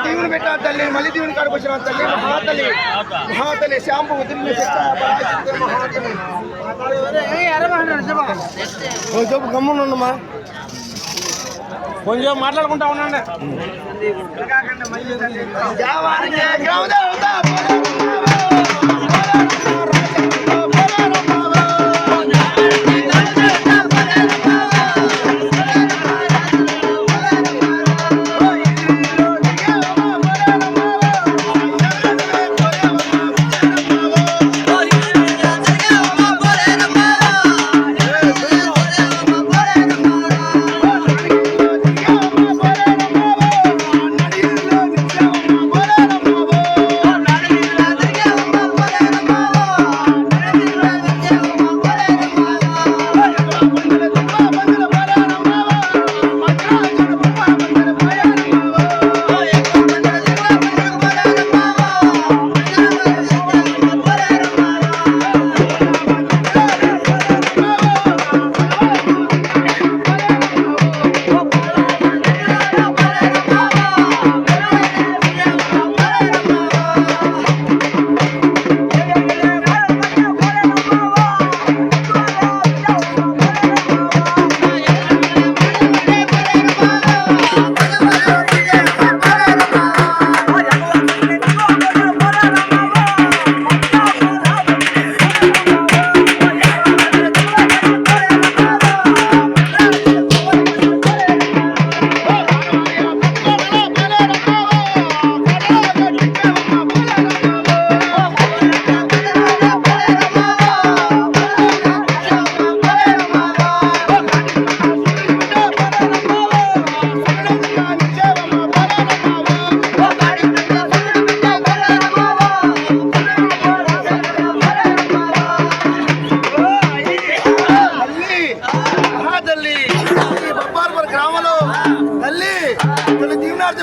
దీవుని పెట్టిన తల్లి, మళ్ళీ దీవుని కాడికి వచ్చిన తల్లి, మహాతల్లి మహాతల్లి శాంపు మహాతల్లి కొంచెం గమ్మునుండమ్మా, కొంచెం మాట్లాడుకుంటా ఉండండి.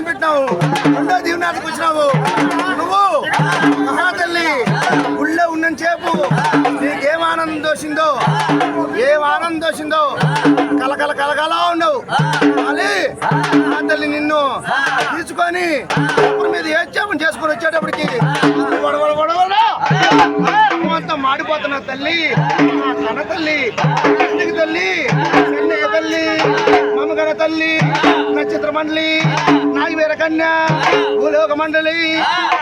పెట్టినావు, రెండో దీవెనార్థకు వచ్చినావు నువ్వు మహాతల్లి. గుళ్ళో ఉన్నని చేపు నీకేం ఆనందం దోసిందో, ఏం ఆనందం దోసిందో కలకల కలకలా ఉండవు. మళ్ళీ మహాతల్లి నిన్ను తీసుకొని ఊరి మీద ఏ చేపను చేసుకొని వచ్చేటప్పటికి అంతా మాడిపోతున్నా తల్లి, కన తల్లి, తల్లి, చెన్నయ్య తల్లి, మమగన తల్లి, నక్షత్ర మండలి, నాగవీర కన్యా, భూలోక మండలి,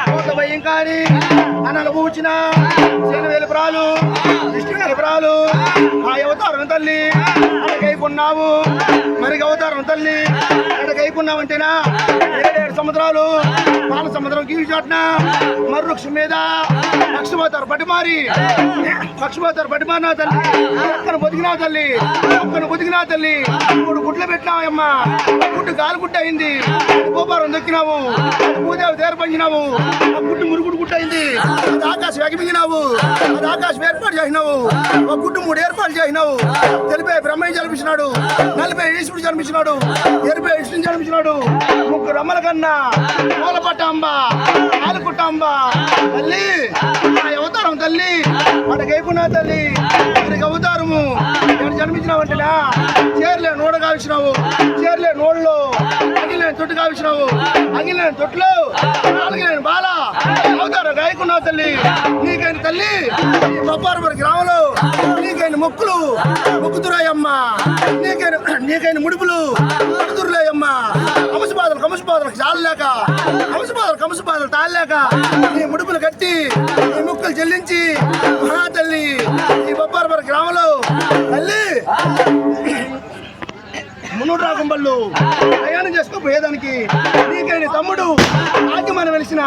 కోత భయంకారి, అనలు పూచిన శనవేలు ప్రాలు, విష్ణువేలు ప్రాలు, ఆ అవతారం తల్లి అడగైకున్నావు. మరి అవతారం తల్లి అడగైకున్నావంటేనా 7 సముద్రాలు పాల సముద్రం గీవి చాటున మర్రుక్ష మీద పక్షిపోతారు పట్టిమారి, పక్షిపోతారు పట్టిమారినా తల్లి, ఒక్కను బతికినా తల్లి, ఒక్కను బతికినా తల్లి. 3 గుడ్లు పెట్టినావమ్మా, గుడ్డు గాలి గుడ్డ అయింది, గోపారం దొక్కినావు, భూదేవి దేర పంచినావు, ఆ గుడ్డు మురుగుడు గుడ్డ అయింది, అది ఆకాశం ఎగమింగినావు, అది ఆకాశం ఏర్పాటు చేసినావు, ఒక గుడ్డు 3 ఏర్పాటు చేసినావు. తెలిపే బ్రహ్మయ్య జన్మించినాడు, నలిపే ఈశ్వరుడు జన్మించినాడు, ఎరిపే విష్ణుని జన్మించినాడు. 3 అమ్మల కన్నా మూలపట్టాంబ ఆలుకుట్టాంబ తల్లి, ఆ అవతారం తల్లి అడగైకున్నా తల్లి. వీరికి అవతారము నేను జన్మించినావంటేనా చేరలే నోడ కావించినావు, చేరలే నోళ్ళు అగిలేని తొట్టు కావించినావు, అగిలేని తొట్టులో నాలుగులేని బాల అవతారం గాయకున్నావు తల్లి. నీకైన తల్లి ఈ బొప్పారపురి గ్రామంలో నీకైన మొక్కులు మొక్కుతురాయమ్మ, నీకైన ముడుపులు ముడుతురులేయమ్మ. కమసబాదలు చాలలేక, కమసబాదలు తాళలేక నీ ముడుపులు కట్టి నీ మొక్కులు చెల్లించి మహాతల్లి ఈ బొప్పారపురి గ్రామంలో తల్లి మునుడు రాకుంబళ్ళు ప్రయాణం చేసుకోపోయేదానికి నీకైన తమ్ముడు ఆగ్యమని వెలిసిన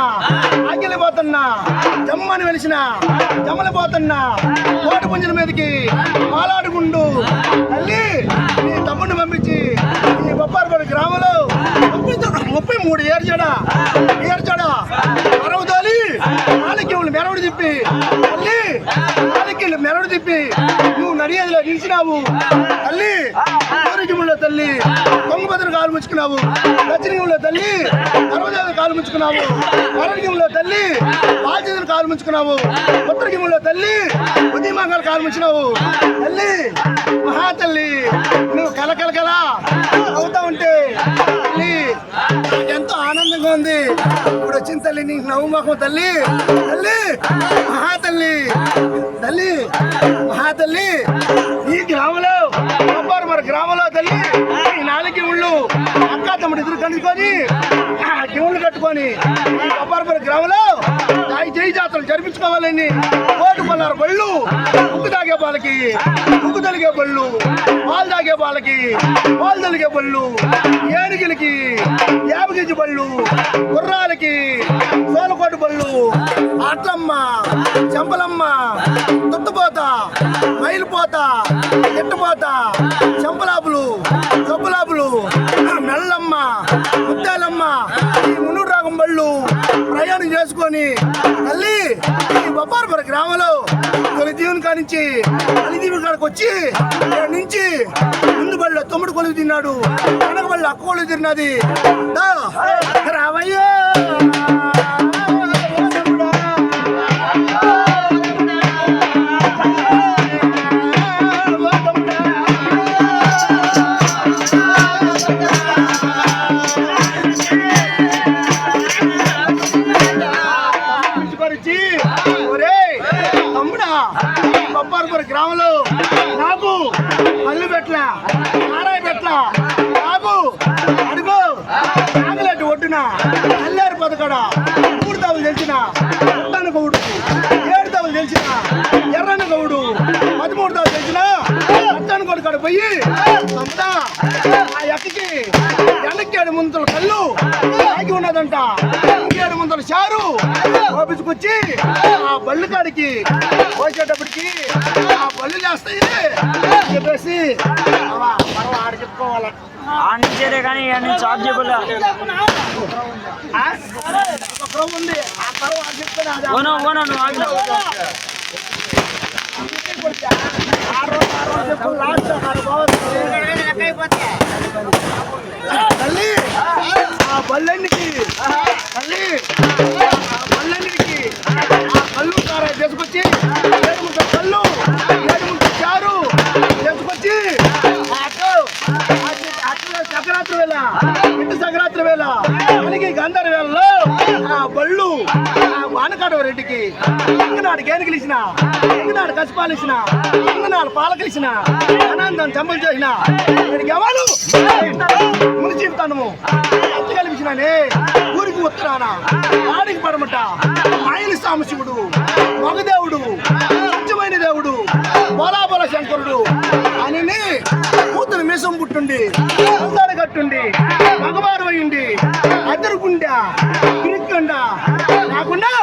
ఆగ్యలిపోతున్నా, జమ్మని వెలిసిన జమ్మలిపోతున్నా, కోట పుంజల మీదకి మాలాడుకుంటూ తల్లి నీ తమ్ముడిని పంపించి ఈ బొప్పారపురి గ్రామంలో 33 ఏర్జడ అరవదోలి నాలుగు మెరవడు తిప్పి తల్లి, నాలుగు మెరవడు తిప్పి నువ్వు నడియేదిలో నిలిచినావు తల్లి. కోరికములో తల్లి కొంగభద్ర కాలు ముచ్చుకున్నావు, దక్షిణంలో తల్లి అరవదేవి కాలు ముచ్చుకున్నావు, వరణ్యంలో తల్లి బాధ్యతలు కాలు ముచ్చుకున్నావు, ఉత్తరగిములో తల్లి ఉదయమంగళ కాలు ముచ్చినావు తల్లి. మహాతల్లి నువ్వు కలకలకలా అవుతా ఉంటే తల్లి ఎంతో ఆనందంగా ముఖం ఉంది. ఇప్పుడు వచ్చిన తల్లి నీకు నవ్వు ముఖం తల్లి. తల్లి మహాతల్లి, తల్లి మహాతల్లి. ఈ గ్రామంలో మరి గ్రామంలో తల్లి ఈ నాలుగు ఊళ్ళు అక్క తమ్ముడు ఎదురు కనుక్కొని గివుళ్ళు కట్టుకొని ఈ కొబ్బరిపల్లి గ్రామంలో జై జాతరలు జరిపించుకోవాలని ఓటు కొన్నారు బళ్ళు. ఉక్కు తాగే వాళ్ళకి ఉక్కు తలిగే బళ్ళు, పాలు తాగే వాళ్ళకి పాలు తలిగే బళ్ళు, ఏనుగులకి యాభగిజ్జి బళ్ళు, గుర్రాలకి సోలకోటు బళ్ళు, అట్లమ్మ, చెంపలమ్మ, తుట్టుపోత, మైలుపోత, ఎట్టుపోత, చెంపలాపులు, చొప్పులాపులు, మెల్లమ్మ, ముత్యాలమ్మ, ఈ మున్నూరు రాగం బళ్ళు ప్రయాణం చేసుకొని తల్లి ఈ బొప్పారపురం గ్రామంలో తొలి దీవుని కానించి తల్లి దీవుని కాడికి వచ్చి ఇక్కడ నుంచి ముందు బళ్ళు తమ్ముడు కొలువు తిన్నాడు, వెనక బళ్ళు అక్క కొలువు తిన్నది. రావయ్యో గ్రామంలో నాకు కళ్ళు పెట్టల నారాయ పెట్టల నాకు అడుగు ఆగలెట్టు ఒడ్డున అల్లేరు పదకడ 3 తావులు తెలిసిన ఉట్టను గౌడు, 7 తావులు తెలిసిన ఎర్రని గౌడు, 13 తావులు తెలిసిన అట్టను గౌడు కాడ పోయి తమ్ముడా ఆ ఎక్కకి వెనక్కి 7 ముంతల కళ్ళు ఆగి ఉన్నదంట, 7 ముంతల చారు ఓపించుకొచ్చి ఆ బళ్ళు కాడికి పోసేటప్పటికి ఆ బళ్ళు చేస్తాయి చెప్పేసి ఆడ చెప్పుకోవాలి. ఆడించేదే కానీ ఇవన్నీ చార్జ్ చేయబోలే ఉంది ఆ పర్వ ఆడ చెప్తాను. తల్లి ఆ బల్లెన్నికి తల్లి ఆ బల్లెన్నికి ఆ కళ్ళు కారా చేసుకొచ్చి 7 ముంత కళ్ళు 7 ముంత చారు చేసుకొచ్చి సంక్రాంతి వేళ ఇంటి సంక్రాంతి వేళ మనకి గంధర వేళలో ఆ బళ్ళు ఆ వానకాడవ రెడ్డికి ఇంకనాడు గేనుకలిసిన, ఇంకనాడు కసిపాలిసిన, ఇంకనాడు పాలకలిసిన, అనందం చంపలు చేసిన ఎవరు మునిచితాను అత్తి కల్పించినానే ఊరికి ఉత్తరాన ఆడికి పడమట ఆయన సాంబశివుడు మగదేవుడు సత్యమైన దేవుడు బోలాబోల శంకరుడు అని కూతురు మీసం పుట్టుండి అందాలు కట్టుండి మగవారు అయ్యిండి అద్దరుకుండా పిరిక్కుండా కాకుండా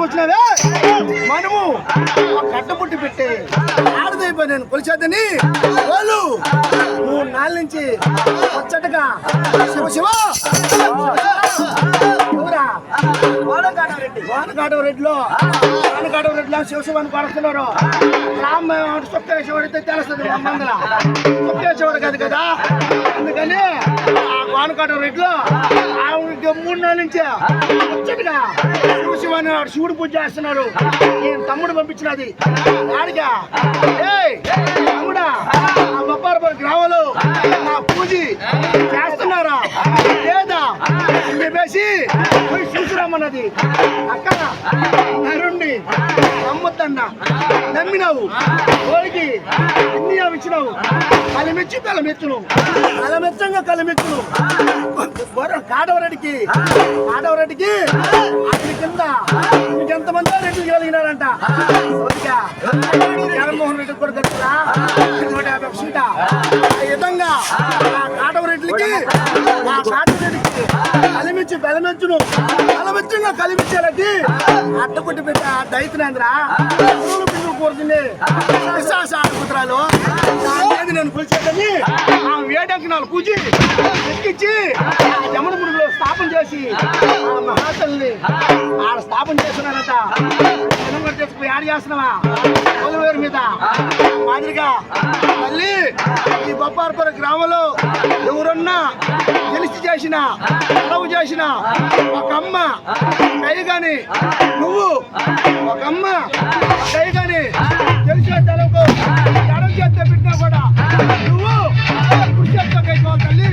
వచ్చినవే మనము కట్టపుట్టి పెట్టి ఆడదైపోయి నేను కొలిచేద్దని వాళ్ళు 3 నాళ్ళ నుంచి వచ్చటగా శివ శివ వానకాటవరెడ్డిలో శివశివాన్ని కొడుతున్నారు. సుక్కేశ్వరుడితే తెలుస్తుంది మందల సుక్కేశ్వరుడు కాదు కదా, అందుకని ఆ వానకాటవరెడ్డిలో 3 నెలల నుంచి వచ్చటగా శివశివాన్ని శివుడు పూజ చేస్తున్నారు. ఈయన తమ్ముడు పంపించినది ఆడిగా తమ్ముడా ఆ బొప్పారపురం గ్రామంలో నా పూజ చేస్తున్నారా లేదా అని చెప్పేసి చూసిరామన్నది. అక్క నరుణ్ణి నమ్మొద్దన్న నమ్మినావు కోడికి ఎన్ని ఇచ్చినావు కలిమెచ్చి కలమెచ్చును కలమెచ్చంగా కలమెచ్చును కాడవరెడ్డికి అతని కింద ఇంకెంతమంది రెడ్డి కలిగినారంట. జగన్మోహన్ రెడ్డి కూడా తెలుసురా 150% ఆ విధంగా ఆ కాడవరెడ్డికి కలిమిచ్చి బెలమెచ్చును బలమెచ్చంగా కలిమిచ్చేలకి అట్టకుట్టి పెట్టి దైతులేంద్రా పిండులు కూరుతుంది కుతురాలు నేను పిలిచేదని ఆ వేడంకి 4 పూజి ఎక్కించి జమన గుడిలో స్థాపన చేసి ఆ మహాతల్ని ఆడ స్థాపన చేస్తున్నారట. జనం చేసుకుని యాడ్ చేస్తున్నావా కొలువేరు మీద మాదిరిగా తల్లి ఈ బొప్పారపురం గ్రామంలో ఎవరన్నా తెలిసి చేసిన అలవు చేసిన ఒక అమ్మ కైగాని నువ్వు ఒక అమ్మ కైగాని తెలిసిన తెలకు ఎడం చేస్తే పెట్టినా కూడా నువ్వు కృషి కైకోవాలి తల్లి.